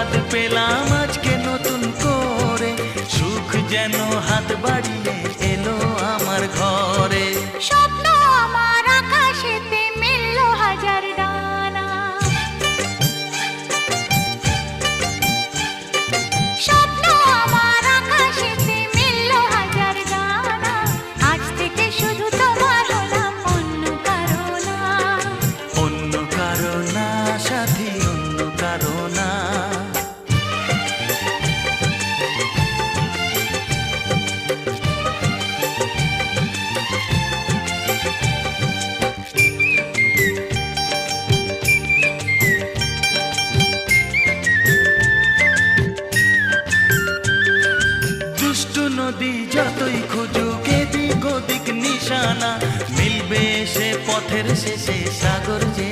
স্বাদ পেলাম আজকে নতুন করে, সুখ যেন হাত বাড়িয়ে এলো আমার ঘরে। স্বপ্ন আমার আকাশেতে মেলল হাজার ডানা, স্বপ্ন আমার আকাশেতে মেলল হাজার ডানা। আজ থেকে শুধু তোমার হলাম, অন্য কারো না। অন্য কারো না সাথী, অন্য কারো না। দুষ্টু নদী যতই খুঁজুক এদিক ওদিক নিশানা, মিলবে সে পথের শেষে সাগর যে